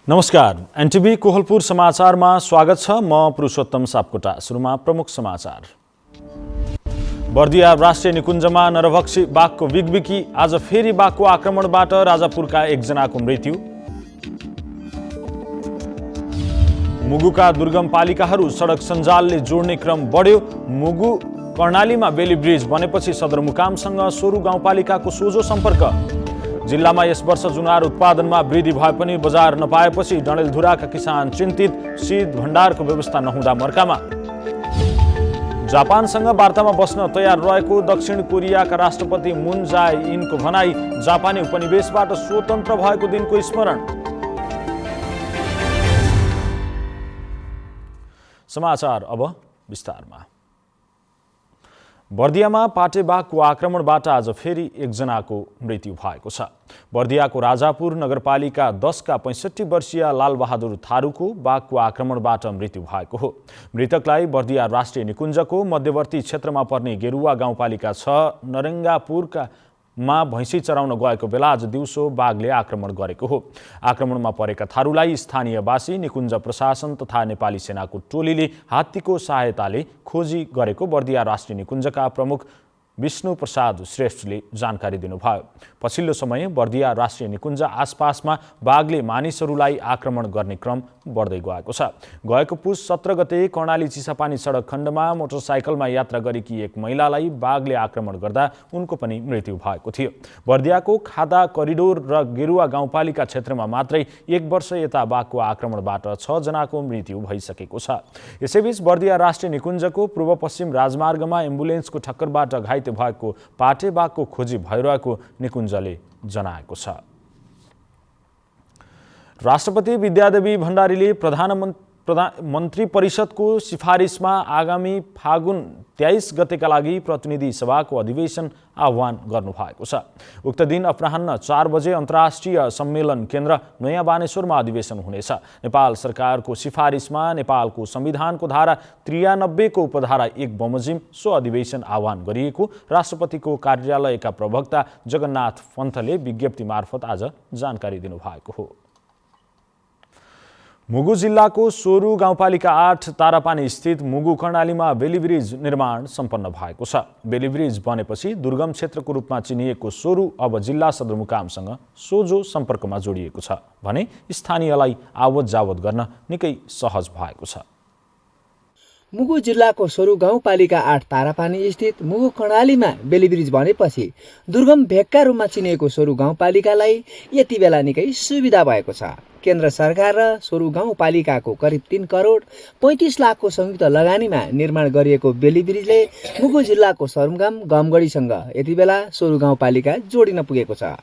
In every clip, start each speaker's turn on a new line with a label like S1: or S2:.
S1: नमस्कार, एनटिभी कोहलपुर समाचारमा स्वागत छ। म पुरुषोत्तम सापकोटा। सुरुमा प्रमुख समाचार। बर्दिया राष्ट्रिय निकुञ्जमा नरभक्षी बाघको बिगबिकी। आज फेरि बाघको आक्रमणबाट राजापुरका एकजनाको मृत्यु। मुगुका दुर्गम पालिकाहरू सडक सञ्जालले जोड्ने क्रम बढ्यो। मुगु कर्णालीमा बेली ब्रिज बनेपछि सदरमुकामसँग सोरु गाउँपालिकाको सोझो सम्पर्क। जिल्लामा यस वर्ष जुनार उत्पादनमा वृद्धि भए पनि बजार नपाएपछि डडेलधुराका किसान चिन्तित। शीत भण्डारको व्यवस्था नहुँदा मर्कामा। जापानसँग वार्तामा बस्न तयार रहेको दक्षिण कोरियाका राष्ट्रपति मुन जाए इनको भनाई। जापानी उपनिवेशबाट स्वतन्त्र भएको दिनको स्मरण। समाचार अब विस्तारमा। बर्दियामा पाटे बाघको आक्रमणबाट आज फेरि एकजनाको मृत्यु भएको छ। बर्दियाको राजापुर नगरपालिका 10 का 65 वर्षीय लालबहादुर थारूको बाघको आक्रमणबाट मृत्यु भएको हो। मृतकलाई बर्दिया राष्ट्रिय निकुञ्जको मध्यवर्ती क्षेत्रमा पर्ने गेरुवा गाउँपालिका 6 नरङ्गापुरका भैँसी चराउन गएको बेला आज दिउँसो बाघले आक्रमण गरेको हो। आक्रमणमा परेका थारूलाई स्थानीयवासी, निकुञ्ज प्रशासन तथा नेपाली सेनाको टोलीले हात्तीको सहायताले खोजी गरेको बर्दिया राष्ट्रिय निकुञ्जका प्रमुख विष्णु प्रसाद श्रेष्ठले जानकारी दिनुभयो। पछिल्लो समय बर्दिया राष्ट्रिय निकुञ्ज आसपासमा बाघले मानिसहरूलाई आक्रमण गर्ने क्रम बढ्दै गएको छ। गएको पुस 17 गते कर्णाली चिसापानी सडक खण्डमा मोटरसाइकलमा यात्रा गरेकी एक महिलालाई बाघले आक्रमण गर्दा उनको पनि मृत्यु भएको थियो। बर्दियाको खादा करिडोर र गेरुवा गाउँपालिका क्षेत्रमा मात्रै 1 वर्ष यता बाघको आक्रमणबाट 6 जनाको मृत्यु भइसकेको छ। यसैबीच बर्दिया राष्ट्रिय निकुञ्जको पूर्व पश्चिम राजमार्गमा एम्बुलेन्सको ठक्करबाट घाइते भएको पाटे बाघको खोजी भइरहेको निकुञ्जले जनाएको छ। राष्ट्रपति विद्यादेवी भण्डारीले मन्त्री परिषदको सिफारिसमा आगामी फागुन 23 गतेका लागि प्रतिनिधि सभाको अधिवेशन आह्वान गर्नुभएको छ। उक्त दिन अपराह्न 4 बजे अन्तर्राष्ट्रिय सम्मेलन केन्द्र नयाँ बानेश्वरमा अधिवेशन हुनेछ। नेपाल सरकारको सिफारिसमा नेपालको संविधानको धारा 93 को उपधारा 1 बमोजिम सो अधिवेशन आह्वान गरिएको राष्ट्रपतिको कार्यालयका प्रवक्ता जगन्नाथ पन्थले विज्ञप्ति मार्फत आज जानकारी दिनुभएको हो। मुगु जिल्लाको सोरु गाउँपालिका 8 तारापानी स्थित मुगु कर्णालीमा बेली ब्रिज निर्माण सम्पन्न भएको छ। बेली ब्रिज बनेपछि दुर्गम क्षेत्रको रूपमा चिनिएको सोरु अब जिल्ला सदरमुकामसँग सोझो सम्पर्कमा जोडिएको छ भने स्थानीयलाई आवत जावत गर्न निकै सहज भएको छ।
S2: मुगु जिल्लाको सोरु गाउँपालिका 8 तारापानी स्थित मुगु कर्णालीमा बेली ब्रिज बनेपछि दुर्गम भेगका रूपमा चिनिएको सोरु गाउँपालिकालाई यति बेला निकै सुविधा भएको छ। केन्द्र सरकार र सोरु गाउँपालिकाको करिब 3 करोड 35 लाखको संयुक्त लगानीमा निर्माण गरिएको बेली ब्रिजले मुगु जिल्लाको सरुमगाम गमगढीसँग यति बेला सोरु गाउँपालिका जोडिन पुगेको छ।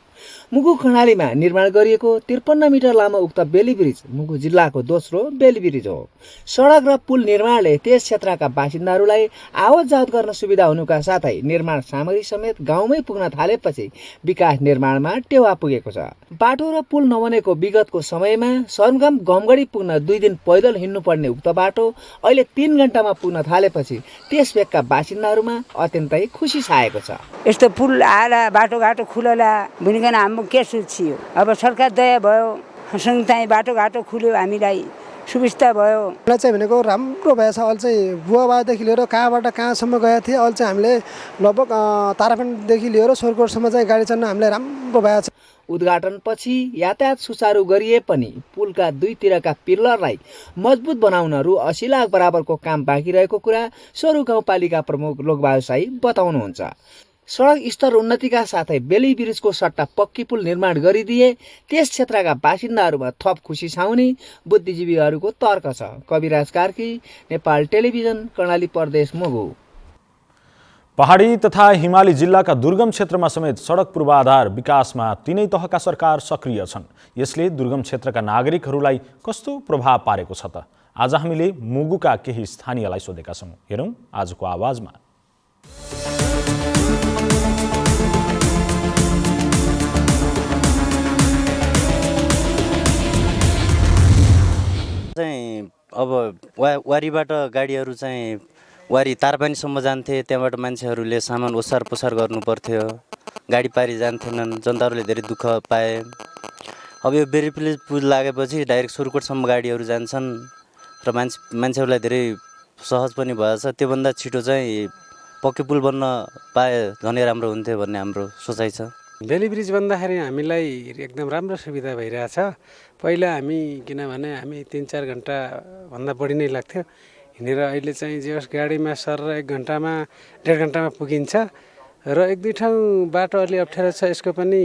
S2: मुगु कर्णालीमा निर्माण गरिएको 53 मिटर लामो उक्त बेली ब्रिज मुगु जिल्लाको दोस्रो बेली ब्रिज हो। सडक र पुल निर्माणले त्यस क्षेत्रका बासिन्दाहरूलाई आवत जावत गर्न सुविधा हुनुका साथै निर्माण सामग्री समेत गाउँमै पुग्न थालेपछि विकास निर्माणमा टेवा पुगेको छ। बाटो र पुल नबनेको विगतको समयमा सरुमगाम गमगढी पुग्न 2 दिन पैदल हिँड्नुपर्ने उक्त बाटो अहिले 3 घण्टामा पुग्न थालेपछि त्यस भेगका बासिन्दाहरूमा अत्यन्तै खुसी छाएको छ।
S3: यस्तो पुल आला बाटोघाटो खुलला भनिकन हाम्रो के सुचियो। अब सरकार दया भयो, सँगै बाटोघाटो खुल्यो, हामीलाई सुविस्ता भयो।
S4: मलाई चाहिँ भनेको राम्रो भएछ। अहिले चाहिँ बुवाबादेखि लिएर कहाँबाट कहाँसम्म गएको थिएँ। अहिले चाहिँ हामीले लगभग तारापानीदेखि लिएर सोरकोटसम्म चाहिँ गाडी चल्न हामीलाई राम्रो भएछ।
S2: उद्घाटनपछि यातायात सुचारू गरिए पनि पुलका दुईतिरका पिल्लरलाई मजबुत बनाउन रु 80 लाख बराबरको काम बाँकी रहेको कुरा सोरु गाउँपालिका प्रमुख लोकबहादुर साई बताउनुहुन्छ। सडक स्तर उन्नतिका साथै बेली ब्रिजको सट्टा पक्की पुल निर्माण गरिदिए त्यस क्षेत्रका बासिन्दाहरूमा थप खुसी छाउने बुद्धिजीवीहरूको तर्क छ। कविराज कार्की, नेपाल टेलिभिजन, कर्णाली प्रदेश, मुगु।
S1: पहाडी तथा हिमाली जिल्लाका दुर्गम क्षेत्रमा समेत सडक पूर्वाधार विकासमा तीनै तहका सरकार सक्रिय छन्। यसले दुर्गम क्षेत्रका नागरिकहरूलाई कस्तो प्रभाव पारेको छ त? आज हामीले मुगुका केही स्थानीयलाई सोधेका छौँ। हेरौँ आजको आवाजमा।
S5: अब वारीबाट गाडीहरू चाहिँ वारी तारापानीसम्म जान्थे। त्यहाँबाट मान्छेहरूले सामान ओसार पोसार गर्नु पर्थ्यो। गाडी पारी जान्थेनन्। जनताहरूले धेरै दुःख पाए। अब यो बेलिब्रिज पुल लागेपछि डाइरेक्ट सुर्कोटसम्म गाडीहरू जान्छन् र मान्छेहरूलाई धेरै सहज पनि भएछ। त्योभन्दा छिटो चाहिँ पक्कै पुल बन्न पाए झनै राम्रो हुन्थ्यो भन्ने हाम्रो सोचाइ छ।
S6: बेलिब्रिज बन्दाखेरि हामीलाई एकदम राम्रो सुविधा भइरहेछ। पहिला हामी किनभने हामी 3-4 घन्टाभन्दा बढी नै लाग्थ्यो हिँडेर, अहिले चाहिँ जे होस् गाडीमा सर 1 घन्टामा 1.5 घन्टामा पुगिन्छ र 1-2 ठाउँ बाटो अलि अप्ठ्यारो छ, यसको पनि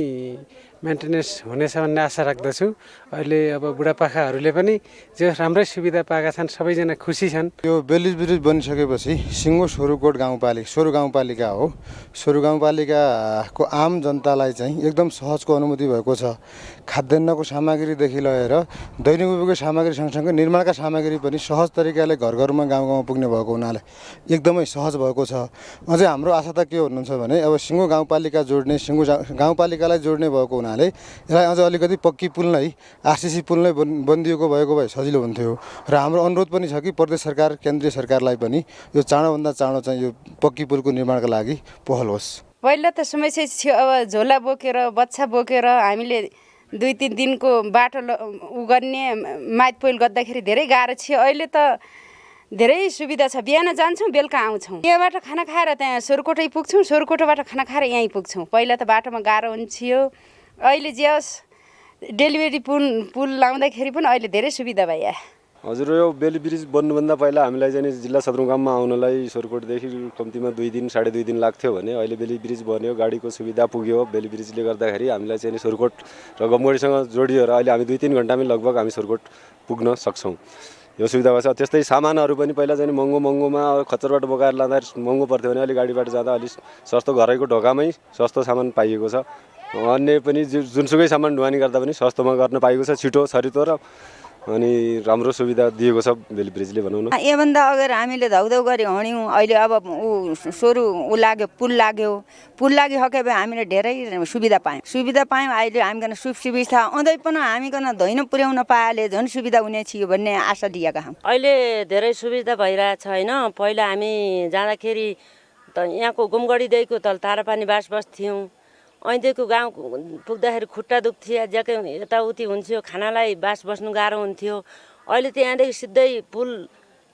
S6: मेन्टेनेन्स हुनेछ भन्ने आशा राख्दछु। अहिले अब बुढापाकाहरूले पनि जे राम्रै सुविधा पाएका छन्, सबैजना खुसी छन्।
S7: यो बेलिब्रिज बनिसकेपछि सिङ्गो सोरुकोट सोरु गाउँपालिका हो। सोरु गाउँपालिकाको आम जनतालाई चाहिँ एकदम सहजको अनुभूति भएको छ। खाद्यान्नको सामग्रीदेखि लिएर दैनिक उपयोगको सामग्री सँगसँगै निर्माणका सामग्री पनि सहज तरिकाले घर घरमा गाउँमा पुग्ने भएको हुनाले एकदमै सहज भएको छ। अझै हाम्रो आशा त के हुनुहुन्छ भने अब सिङ्गो गाउँपालिका जोड्ने, सिङ्गो गाउँपालिकालाई जोड्ने भएको हुनाले यसलाई अझ अलिकति पक्की पुल नै आरसिसी पुल नै बनिदिएको भएको भए सजिलो हुन्थ्यो। र हाम्रो अनुरोध पनि छ कि प्रदेश सरकार, केन्द्रीय सरकारलाई पनि यो चाँडोभन्दा चाँडो चाहिँ यो पक्की पुलको निर्माणका लागि पहल होस्।
S8: पहिला त समस्या थियो, अब झोला बोकेर बच्चा बोकेर हामीले 2-3 दिनको बाटो गर्ने माइत पहिल गर्दाखेरि धेरै गाह्रो थियो। अहिले त धेरै सुविधा छ, बिहान जान्छौँ बेलुका आउँछौँ। यहाँबाट खाना खाएर त्यहाँ सोरकोटै पुग्छौँ, सोरकोटबाट खाना खाएर यहीँ पुग्छौँ। पहिला त बाटोमा गाह्रो हुन्थ्यो, अहिले जे होस् डेलिभरी पुल लाउँदाखेरि पनि अहिले धेरै सुविधा भयो।
S9: हजुर, यो बेलिब्रिज बन्नुभन्दा पहिला हामीलाई चाहिँ जिल्ला सदरमुकाममा आउनलाई सोरकोटदेखि कम्तीमा 2 दिन 2.5 दिन लाग्थ्यो भने अहिले बेलिब्रिज बन्यो, गाडीको सुविधा पुग्यो। बेलिब्रिजले गर्दाखेरि हामीलाई चाहिँ सोरकोट र गमगढीसँग जोडियो र अहिले हामी 2-3 घन्टामै लगभग हामी सोरकोट पुग्न सक्छौँ। यो सुविधा भएको छ। त्यस्तै सामानहरू पनि पहिला चाहिँ महँगोमा खच्चरबाट बोकाएर लाँदा महँगो पर्थ्यो भने अहिले गाडीबाट जाँदा अलिक सस्तो, घरैको ढोकामै सस्तो सामान पाइएको छ। अन्य पनि जुनसुकै सामान ढुवानी गर्दा पनि सस्तोमा गर्न पाइएको छ, छिटो छरितो र अनि राम्रो सुविधा दिएको छ बेलिब्रिजले भनौँ न।
S3: योभन्दा अगाडि हामीले धौधौ गरी हिँड्यौँ, अहिले अब पुल लाग्यो हके भए हामीले धेरै सुविधा पायौँ। अहिले हामीकन सुविधा आउँदै पनि हामीकन धैन पुर्याउन पाएले झन् सुविधा हुने थियो भन्ने आशा दिएका हौँ।
S10: अहिले धेरै सुविधा भइरहेछ होइन। पहिला हामी जाँदाखेरि त यहाँको गुमगढीदेखिको तल तारापानी बास बस्थ्यौँ, ऐदेखिको गाउँ पुग्दाखेरि खुट्टा दुख्थ्यो, ज्याकै यताउति हुन्थ्यो, खानालाई बास बस्नु गाह्रो हुन्थ्यो। अहिले त यहाँदेखि सिधै पुल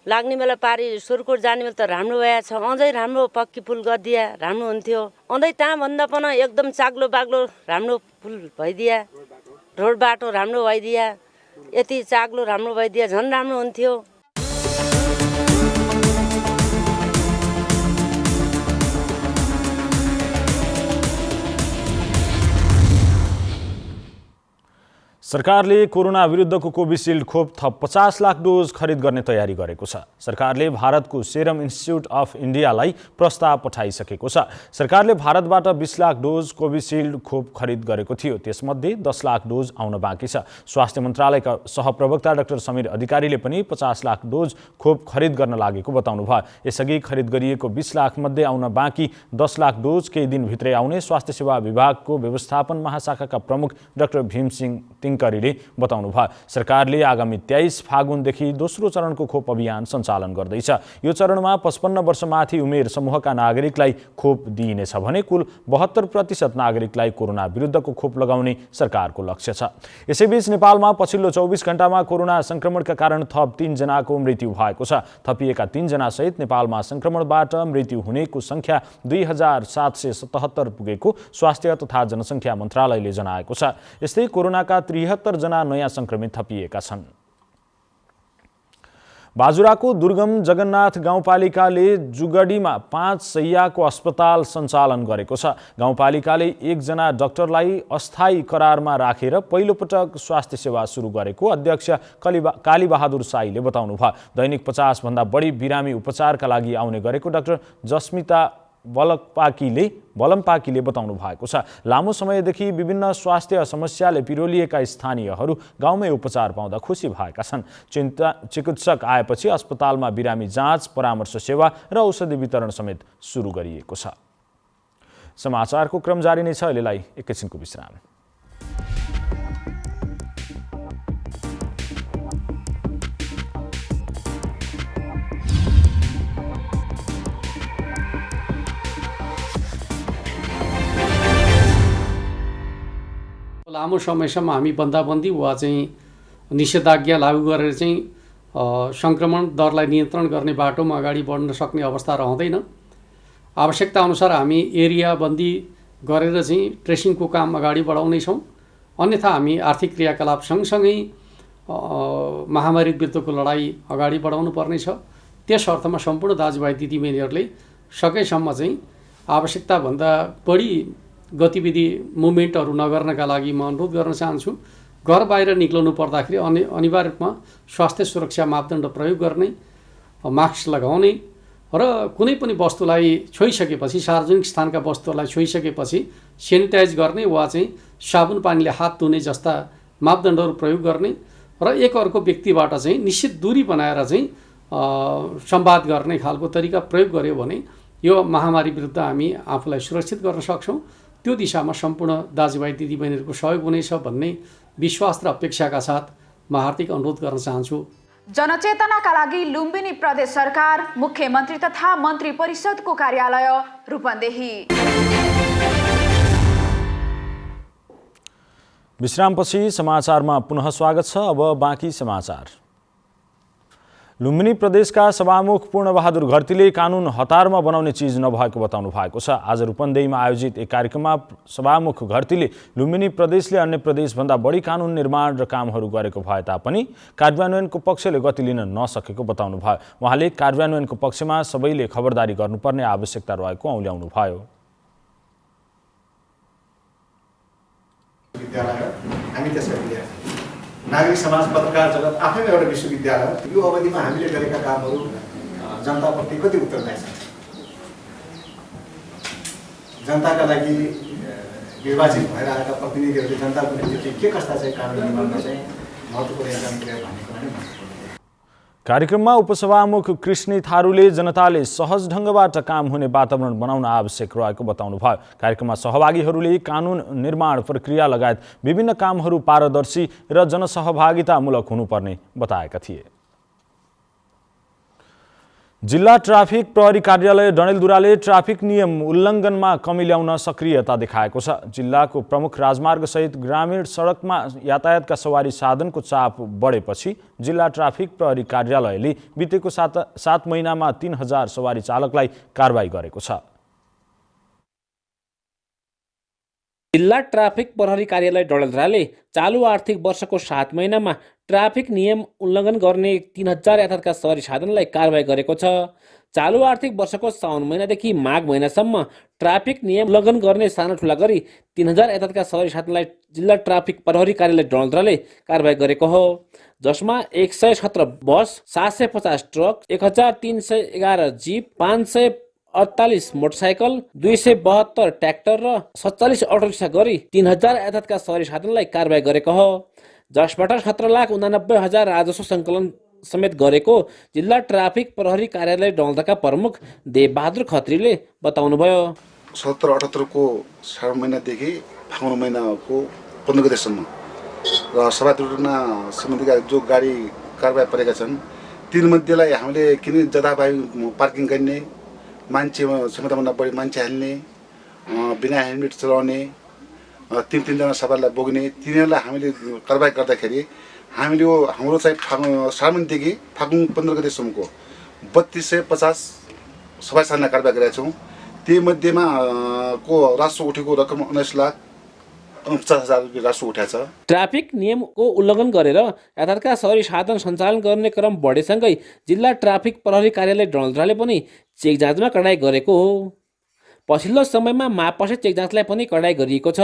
S10: लाग्ने बेला पारी सोरकोट जाने बेला त राम्रो भएछ। अझै राम्रो पक्की पुल गरिदिया राम्रो हुन्थ्यो। अझै त्यहाँभन्दा पनि एकदम चाग्लो बाग्लो राम्रो पुल भइदिया, रोड बाटो राम्रो भइदिया, यति चाग्लो राम्रो भइदिया झन् राम्रो हुन्थ्यो।
S1: सरकारले कोरोना विरुद्धको कोभिसिल्ड खोप थप 50 लाख डोज खरिद गर्ने तयारी गरेको छ। सरकारले भारतको सेरम इन्स्टिच्युट अफ इन्डियालाई प्रस्ताव पठाइसकेको छ। सरकारले भारतबाट 20 लाख डोज कोभिसिल्ड खोप खरिद गरेको थियो, त्यसमध्ये 10 लाख डोज आउन बाँकी छ। स्वास्थ्य मन्त्रालयका सहप्रवक्ता डाक्टर समीर अधिकारीले पनि 50 लाख डोज खोप खरिद गर्न लागेको बताउनु भयो। यसअघि खरिद गरिएको 20 लाख मध्ये आउन बाँकी 10 लाख डोज केही दिनभित्रै आउने स्वास्थ्य सेवा विभागको व्यवस्थापन महाशाखाका प्रमुख डाक्टर भीमसिंह तिङ्करीले बताउनु भयो। सरकारले आगामी 23 फागुनदेखि दोस्रो चरणको खोप अभियान सञ्चालन गर्दैछ। यो चरणमा 55 वर्षमाथि उमेर समूहका नागरिकलाई खोप दिइनेछ भने कुल 72% नागरिकलाई कोरोना विरुद्धको खोप लगाउने सरकारको लक्ष्य छ। यसैबीच नेपालमा पछिल्लो 24 घण्टामा कोरोना संक्रमणका कारण थप 3 जनाको मृत्यु भएको छ। थपिएका 3 जना सहित नेपालमा संक्रमणबाट मृत्यु हुनेको संख्या 2777 पुगेको स्वास्थ्य तथा जनसङ्ख्या मन्त्रालयले जनाएको छ। यस्तै कोरोनाका 73 जना नयाँ संक्रमित थपिएका छन्। बाजुराको दुर्गम जगन्नाथ गाउँपालिकाले जुगडीमा 5 शैय्याको अस्पताल सञ्चालन गरेको छ। गाउँपालिकाले 1 जना डाक्टरलाई अस्थायी करारमा राखेर पहिलोपटक स्वास्थ्य सेवा सुरु गरेको अध्यक्ष कालीबहादुर साईले बताउनु भयो। दैनिक 50 भन्दा बढी बिरामी उपचारका लागि आउने गरेको डाक्टर जस्मिता बलमपाकीले बताउनु भएको छ। लामो समयदेखि विभिन्न स्वास्थ्य समस्याले पिरोलिएका स्थानीयहरू गाउँमै उपचार पाउँदा खुसी भएका छन्। चिकित्सक आएपछि अस्पतालमा बिरामी जाँच, परामर्श सेवा र औषधि वितरण समेत सुरु गरिएको छ। समाचारको क्रम जारी नै छ, अहिलेलाई एकैछिनको विश्राम।
S6: लामो समयसम्म हामी बन्दाबन्दी वा चाहिँ निषेधाज्ञा लागू गरेर चाहिँ सङ्क्रमण दरलाई नियन्त्रण गर्ने बाटोमा अगाडि बढ्न सक्ने अवस्था रहँदैन। आवश्यकता अनुसार हामी एरिया बन्दी गरेर चाहिँ ट्रेसिङको काम अगाडि बढाउनेछौँ। अन्यथा हामी आर्थिक क्रियाकलाप सँगसँगै महामारी विरुद्धको लडाइँ अगाडि बढाउनु पर्नेछ। त्यस अर्थमा सम्पूर्ण दाजुभाइ दिदीबहिनीहरूले सकेसम्म चाहिँ आवश्यकताभन्दा बढी गतिविधि मुभमेन्टहरू नगर्नका लागि म अनुरोध गर्न चाहन्छु। घर बाहिर निक्लनु पर्दाखेरि अनिवार्य रूपमा स्वास्थ्य सुरक्षा मापदण्ड प्रयोग गर्ने, मास्क लगाउने र कुनै पनि वस्तुलाई छोइसकेपछि, सार्वजनिक स्थानका वस्तुहरूलाई छोइसकेपछि सेनिटाइज गर्ने वा चाहिँ साबुन पानीले हात धुने जस्ता मापदण्डहरू प्रयोग गर्ने र एकअर्को व्यक्तिबाट चाहिँ निश्चित दूरी बनाएर चाहिँ संवाद गर्ने खालको तरिका प्रयोग गर्यो भने यो महामारी विरुद्ध हामी आफूलाई सुरक्षित गर्न सक्छौँ। त्यो दिशामा सम्पूर्ण दाजुभाइ दिदीबहिनीहरूको सहयोग हुनेछ भन्ने विश्वास र अपेक्षाका साथ म हार्दिक अनुरोध गर्न चाहन्छु।
S11: जनचेतनाका लागि लुम्बिनी प्रदेश सरकार, मुख्यमन्त्री तथा मन्त्री परिषदको कार्यालय रूपन्देही।
S1: विश्रामपछि समाचारमा पुनः स्वागत छ। अब बाँकी समाचार। लुम्बिनी प्रदेशका सभामुख पूर्णबहादुर घरतीले कानुन हतारमा बनाउने चिज नभएको बताउनु भएको छ। आज रूपन्देहीमा आयोजित एक कार्यक्रममा सभामुख घरतीले लुम्बिनी प्रदेशले अन्य प्रदेशभन्दा बढी कानुन निर्माण र कामहरू गरेको भए तापनि कार्यान्वयनको पक्षले गति लिन नसकेको बताउनु भयो। उहाँले कार्यान्वयनको पक्षमा सबैले खबरदारी गर्नुपर्ने आवश्यकता रहेको औल्याउनु भयो।
S12: हामी त्यसका विद्यार्थी नागरिक समाज पत्रकार जगत आफैमा एउटा विश्वविद्यालय हो। यो अवधिमा हामीले गरेका कामहरू जनताप्रति कति उत्तरदायी छ? जनताका लागि निर्वाचित भएर आएका प्रतिनिधिहरूले जनताको निम्ति के कस्ता चाहिँ कानुन निर्माणमा चाहिँ महत्त्वपूर्ण योगदान पुर्यायो भन्ने कुरा नै महत्त्वपूर्ण।
S1: कार्यक्रममा उपसभामुख कृष्ण थारूले जनताले सहज ढङ्गबाट काम हुने वातावरण बनाउन आवश्यक रहेको बताउनु भयो। कार्यक्रममा सहभागीहरूले कानुन निर्माण प्रक्रिया लगायत विभिन्न कामहरू पारदर्शी र जनसहभागितामूलक हुनुपर्ने बताएका थिए। जिल्ला ट्राफिक प्रहरी कार्यालय डडेलधुराले ट्राफिक नियम उल्लङ्घनमा कमी ल्याउन सक्रियता देखाएको छ। जिल्लाको प्रमुख राजमार्गसहित ग्रामीण सडकमा यातायातका सवारी साधनको चाप बढेपछि जिल्ला ट्राफिक प्रहरी कार्यालयले बितेको 7 महिनामा 3000 सवारी चालकलाई कारबाही गरेको छ।
S13: जिल्ला ट्राफिक प्रहरी कार्यालय डडेलधुराले चालु आर्थिक वर्षको 7 महिनामा ट्राफिक नियम उल्लङ्घन गर्ने 3000 यातायातका सवारी साधनलाई कारबाही गरेको छ। चालु आर्थिक वर्षको साउन महिनादेखि माघ महिनासम्म ट्राफिक नियम उल्लङ्घन गर्ने साना ठुला गरी 3000 यातायातका सवारी साधनलाई जिल्ला ट्राफिक प्रहरी कार्यालय डडेलधुराले कारबाही गरेको हो। जसमा 117 बस, 750 ट्रक, 1311 जीप, 548 मोटरसाइकल, 272 ट्र्याक्टर र 47 अटो रिक्सा गरी 3000 यातायातका सवारी साधनलाई कारबाही गरेको हो। जसबाट 17,89,000 राजस्व सङ्कलन समेत गरेको जिल्ला ट्राफिक प्रहरी कार्यालय डडेलधुराका प्रमुख देवबहादुर खत्रीले बताउनुभयो।
S14: 77-78 को श्रावण महिनादेखि फागुन महिनाको 15 गतेसम्म र सभा दुर्घटना सम्बन्धीका जो गाडी कारबाही परेका छन् तीमध्येलाई हामीले किन जथाभावी पार्किङ गर्ने, मान्छे क्षमताभन्दा बढी मान्छे हाल्ने, बिना हेलमेट चलाउने, 3-3 जना सवारलाई बोक्ने, तिनीहरूलाई हामीले कारबाही गर्दाखेरि हामीले हाम्रो चाहिँ श्रावणदेखि फागुन 15 गतेसम्मको 3250 सवारी साधनलाई कारबाही गरेका छौँ। तीमध्येमा को राजस्व उठेको रकम 19,49,000 राजस्व उठाएको छ।
S13: ट्राफिक नियमको उल्लङ्घन गरेर यातायातका सवारी साधन सञ्चालन गर्ने क्रम बढेसँगै जिल्ला ट्राफिक प्रहरी कार्यालय डडेलधुराले पनि चेक जाँचमा कडाई गरेको हो। पछिल्लो समयमा मापसे चेक जाँचलाई पनि कडाई गरिएको छ।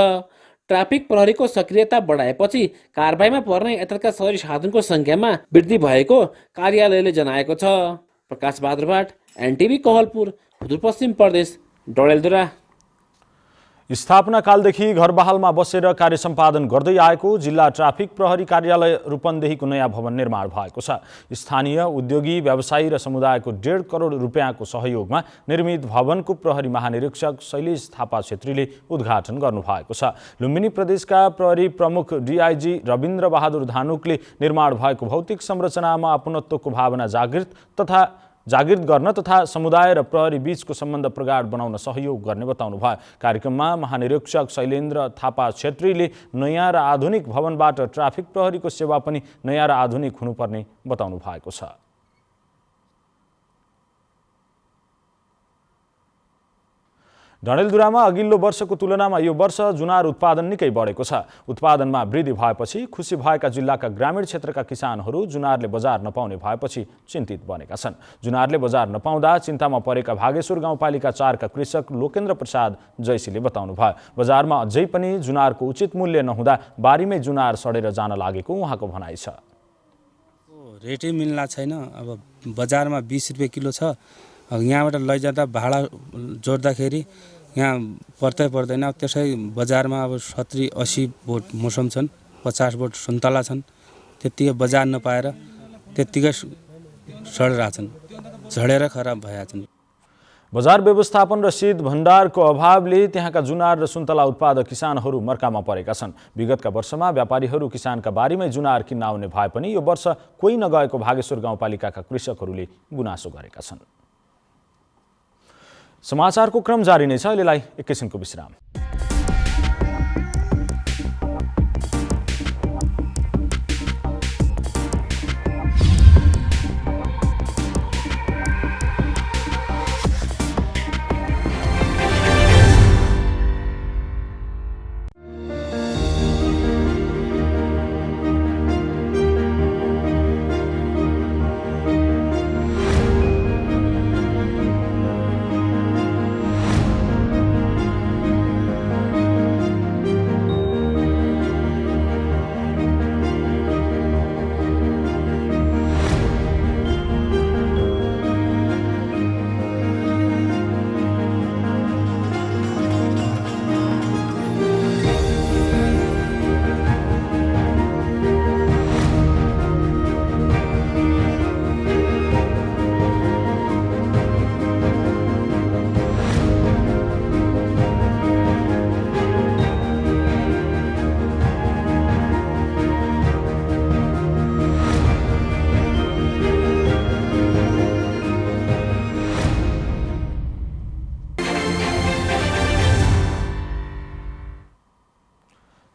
S13: ट्राफिक प्रहरीको सक्रियता बढाएपछि कारबाहीमा पर्ने यातायातका सवारी साधनको सङ्ख्यामा वृद्धि भएको कार्यालयले जनाएको छ। प्रकाश बहादुर भाट, एनटिभी कोहलपुर, सुदूरपश्चिम प्रदेश, डडेलधुरा।
S1: स्थापना कालदेखि घर बहालमा बसेर कार्य सम्पादन गर्दै आएको जिल्ला ट्राफिक प्रहरी कार्यालय रूपन्देहीको नयाँ भवन निर्माण भएको छ। स्थानीय उद्योगी, व्यवसायी र समुदायको 1.5 करोड रुपियाँको सहयोगमा निर्मित भवनको प्रहरी महानिरीक्षक शैलेश थापा छेत्रीले उद्घाटन गर्नुभएको छ। लुम्बिनी प्रदेशका प्रहरी प्रमुख डिआइजी रविन्द्र बहादुर धानुकले निर्माण भएको भौतिक संरचनामा अपनत्वको भावना जागृत तथा जागृत गर्न तथा समुदाय र प्रहरी बीचको सम्बन्ध प्रगाढ बनाउन सहयोग गर्ने बताउनुभयो। कार्यक्रममा महानिरीक्षक शैलेन्द्र थापा छेत्रीले नयाँ र आधुनिक भवनबाट ट्राफिक प्रहरीको सेवा पनि नयाँ र आधुनिक हुनुपर्ने बताउनु भएको छ। डडेलधुरामा अघिल्लो वर्षको तुलनामा यो वर्ष जुनार उत्पादन निकै बढेको छ। उत्पादनमा वृद्धि भएपछि खुसी भएका जिल्लाका ग्रामीण क्षेत्रका किसानहरू जुनारले बजार नपाउने भएपछि चिन्तित बनेका छन्। जुनारले बजार नपाउँदा चिन्तामा परेका भागेश्वर गाउँपालिका 4 का कृषक लोकेन्द्र प्रसाद जैसीले बताउनु भयो। बजारमा अझै पनि जुनारको उचित मूल्य नहुँदा बारीमै जुनार सडेर जान लागेको उहाँको भनाइ छ।
S15: रेटै मिल्ला छैन। अब बजारमा 20 रुपियाँ किलो छ। यहाँबाट लैजाँदा भाडा जोड्दाखेरि यहाँ पर्दैन। त्यसै बजारमा अब 70-80 बोट मौसम छन्, 50 बोट सुन्तला छन्। त्यत्तिकै बजार नपाएर त्यत्तिकै सडेर छन्, झडेर खराब भएका छन्।
S1: बजार व्यवस्थापन र शीत भण्डारको अभावले त्यहाँका जुनार र सुन्तला उत्पादक किसानहरू मर्कामा परेका छन्। विगतका वर्षमा व्यापारीहरू किसानका बारीमै जुनार किन्न आउने भए पनि यो वर्ष कोही नगएको भागेश्वर गाउँपालिकाका कृषकहरूले गुनासो गरेका छन्। समाचारको क्रम जारी नै छ। अहिलेलाई एकैछिनको विश्राम।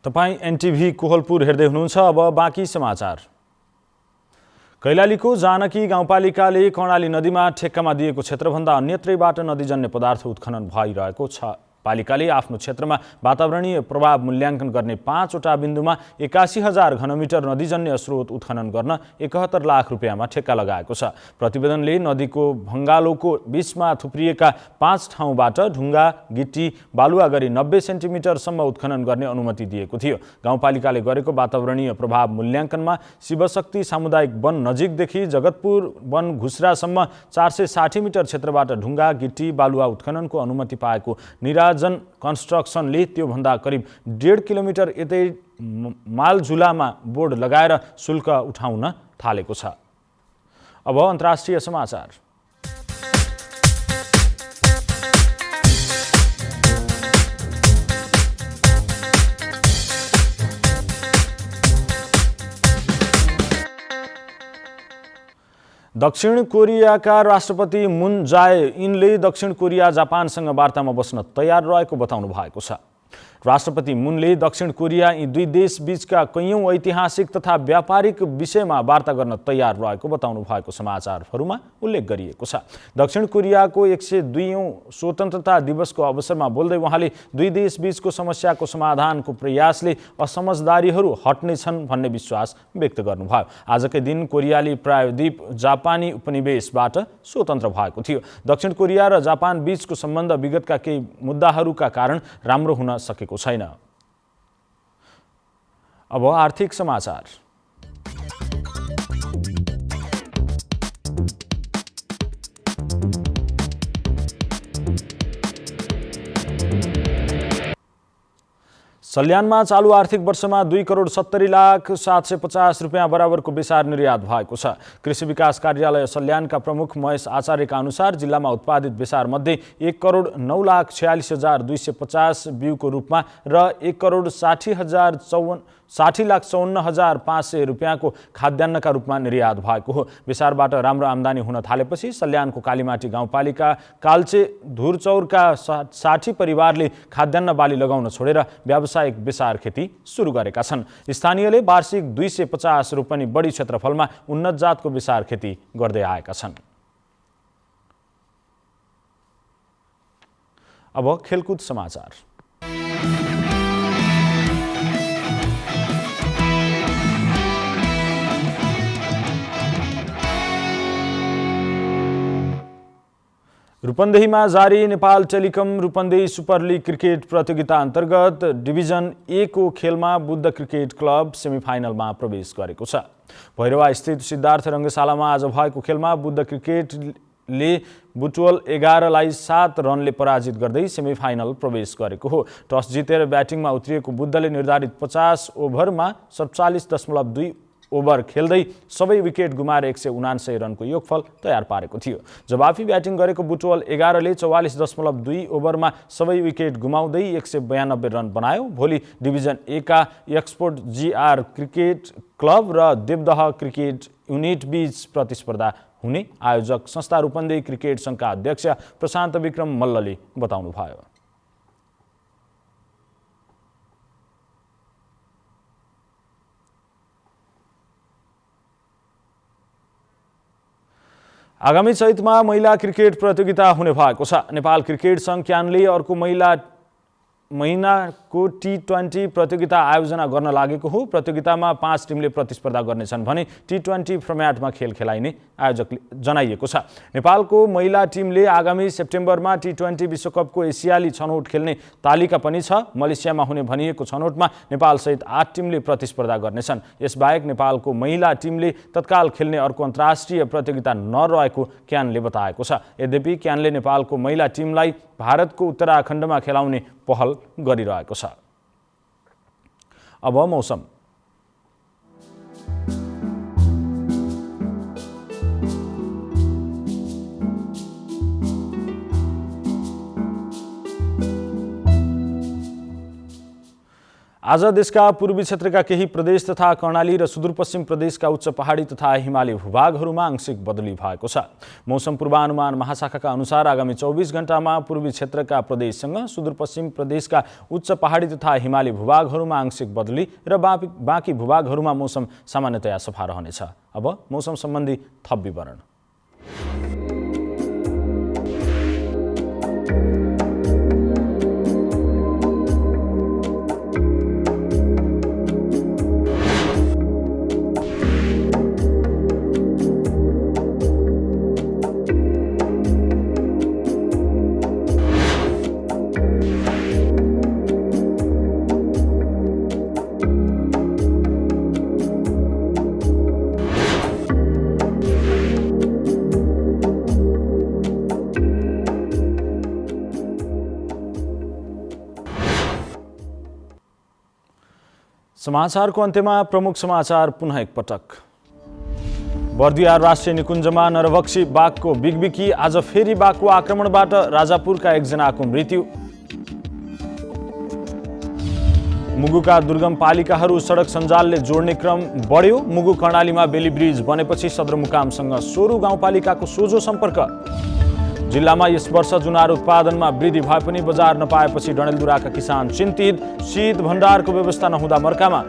S1: तपाईं एनटिभी कोहलपुर हेर्दै हुनुहुन्छ। अब बाँकी समाचार। कैलालीको जानकी गाउँपालिकाले कर्णाली नदीमा ठेक्कामा दिएको क्षेत्रभन्दा अन्यत्रैबाट नदीजन्य पदार्थ उत्खनन भइरहेको छ। पालिकाले आफ्नो क्षेत्रमा वातावरणीय प्रभाव मूल्याङ्कन गर्ने 5 वटा बिन्दुमा 81,000 घनमिटर नदीजन्य स्रोत उत्खनन गर्न 71 लाख रुपियाँमा ठेक्का लगाएको छ। प्रतिवेदनले नदीको भङ्गालोको बीचमा थुप्रिएका 5 ठाउँबाट ढुङ्गा, गिटी, बालुवा गरी 90 सेन्टिमिटरसम्म उत्खनन गर्ने अनुमति दिएको थियो। गाउँपालिकाले गरेको वातावरणीय प्रभाव मूल्याङ्कनमा शिवशक्ति सामुदायिक वन नजिकदेखि जगतपुर वन घुस्रासम्म 460 मिटर क्षेत्रबाट ढुङ्गा, गिटी, बालुवा उत्खननको अनुमति पाएको निराजन कन्स्ट्रक्सनले त्योभन्दा करिब 1.5 किलोमिटर यतै मालझुलामा बोर्ड लगाएर शुल्क उठाउन थालेको छ। अब अन्तर्राष्ट्रिय समाचार। दक्षिण कोरियाका राष्ट्रपति मुन जाए-इनले दक्षिण कोरिया जापानसँग वार्तामा बस्न तयार रहेको बताउनु भएको छ। राष्ट्रपति मुनले दक्षिण कोरिया यी दुई देश बीचका कैयौं ऐतिहासिक तथा व्यापारिक विषयमा वार्ता गर्न तयार रहेको बताउनु भएको समाचारहरूमा उल्लेख गरिएको छ। दक्षिण कोरियाको 102औं स्वतन्त्रता दिवसको अवसरमा बोल्दै उहाँले दुई देश बीचको समस्याको समाधानको प्रयासले असमझदारीहरू हट्नेछन् भन्ने विश्वास व्यक्त गर्नुभयो। आजकै दिन कोरियाली प्रायद्वीप जापानी उपनिवेशबाट स्वतन्त्र भएको थियो। दक्षिण कोरिया र जापान बीचको सम्बन्ध विगतका केही मुद्दाहरूका कारण राम्रो हुन सकेको छैन। अब आर्थिक समाचार। सल्यानमा चालु आर्थिक वर्षमा 2,70,07,50 रुपियाँ बराबरको बेसार निर्यात भएको छ। कृषि विकास कार्यालय सल्यानका प्रमुख महेश आचार्यका अनुसार जिल्लामा उत्पादित बेसार मध्ये 1,09,46,250 बिउको रूपमा र 1,60,54,500 रुपियाँको खाद्यान्नका रूपमा निर्यात भएको हो। बेसारबाट राम्रो आम्दानी हुन थालेपछि सल्यानको कालीमाटी गाउँपालिका काल्चे धुरचौरका 60 परिवारले खाद्यान्न बाली लगाउन छोडेर व्यावसायिक बेसार खेती सुरु गरेका छन्। स्थानीयले वार्षिक 250 रोपनी बढी क्षेत्रफलमा उन्नत जातको बेसार खेती गर्दै आएका छन्। अब खेलकुद समाचार। रूपन्देहीमा जारी Nepal telecom Rupandehi super league cricket प्रतियोगिता अन्तर्गत डिभिजन ए को खेलमा बुद्ध क्रिकेट क्लब सेमिफाइनलमा प्रवेश गरेको छ। भैरवा स्थित सिद्धार्थ रङ्गशालामा आज भएको खेलमा बुद्ध क्रिकेटले बुटवल 11लाई 7 रनले पराजित गर्दै सेमिफाइनल प्रवेश गरेको हो। टस जितेर ब्याटिङमा उत्रिएको बुद्धले निर्धारित 50 ओभरमा 47.2 ओभर खेल्दै सबै विकेट गुमाएर 179 रनको योगफल तयार पारेको थियो। जवाफी ब्याटिङ गरेको बुटवल 11ले 44.2 ओभरमा सबै विकेट गुमाउँदै 192 रन बनायो। भोलि डिभिजन ए का एक्सपोर्ट जीआर क्रिकेट क्लब र देवदह क्रिकेट युनिट बीच प्रतिस्पर्धा हुने आयोजक संस्था रूपन्देही क्रिकेट संघका अध्यक्ष प्रशान्त विक्रम मल्लले बताउनुभयो। आगामी चैतमा महिला क्रिकेट प्रतियोगिता हुने भएको छ। नेपाल क्रिकेट संघ क्यानले अर्को महिनाको T20 प्रतियोगिता आयोजना गर्न लागेको हो। प्रतियोगितामा 5 टिमले प्रतिस्पर्धा गर्नेछन् भने T20 फर्म्याटमा खेल खेलाइने आयोजकले जनाइएको छ। नेपालको महिला टिमले आगामी सेप्टेम्बरमा T20 विश्वकपको एसियाली छनौट खेल्ने तालिका पनि छ। मलेसियामा हुने भनिएको छनौटमा नेपालसहित 8 टिमले प्रतिस्पर्धा गर्नेछन्। यसबाहेक नेपालको महिला टिमले तत्काल खेल्ने अर्को अन्तर्राष्ट्रिय प्रतियोगिता नरहेको क्यानले बताएको छ। यद्यपि क्यानले नेपालको महिला टिमलाई भारतको उत्तराखण्डमा खेलाउने पहल गरिरहेको छ। अब मौसम। आज देशका पूर्वी क्षेत्रका केही प्रदेश तथा कर्णाली र सुदूरपश्चिम प्रदेशका उच्च पहाडी तथा हिमाली भूभागहरूमा आंशिक बदली भएको छ। मौसम पूर्वानुमान महाशाखाका अनुसार आगामी 24 घण्टामा पूर्वी क्षेत्रका प्रदेशसँग सुदूरपश्चिम प्रदेशका उच्च पहाडी तथा हिमाली भूभागहरूमा आंशिक बदली र बाँकी भूभागहरूमा मौसम सामान्यतया सफा रहनेछ। अब मौसम सम्बन्धी थप विवरण। समाचारको अन्त्यमा प्रमुख समाचार पुनः एकपटक। बर्दिया राष्ट्रिय निकुञ्जमा नरभक्षी बाघको बिगबिकी। आज फेरि बाघको आक्रमणबाट राजापुरका एकजनाको मृत्यु। मुगुका दुर्गम पालिकाहरू सडक सञ्जालले जोड्ने क्रम बढ्यो। मुगु कर्णालीमा बेली ब्रिज बनेपछि सदरमुकामसँग सोरु गाउँपालिकाको सोझो सम्पर्क। जिल्लामा यस वर्ष जुनार उत्पादनमा वृद्धि भए पनि बजार नपाएपछि डडेलधुराका किसान चिन्तित। शीत भण्डारको व्यवस्था नहुँदा मर्कामा।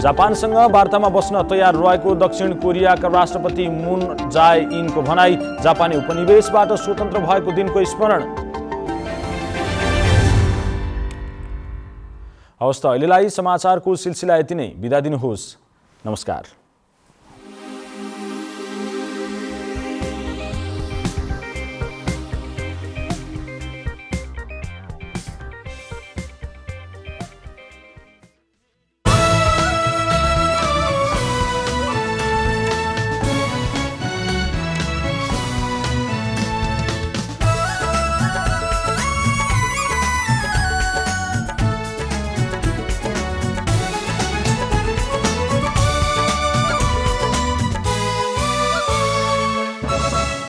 S1: जापानसँग वार्तामा बस्न तयार रहेको दक्षिण कोरियाका राष्ट्रपति मुन जाए इनको भनाई। जापानी उपनिवेशबाट स्वतन्त्र भएको दिनको स्मरण। हवस् त अहिलेलाई समाचारको सिलसिला यति नै। बिदा दिनुहोस्। नमस्कार।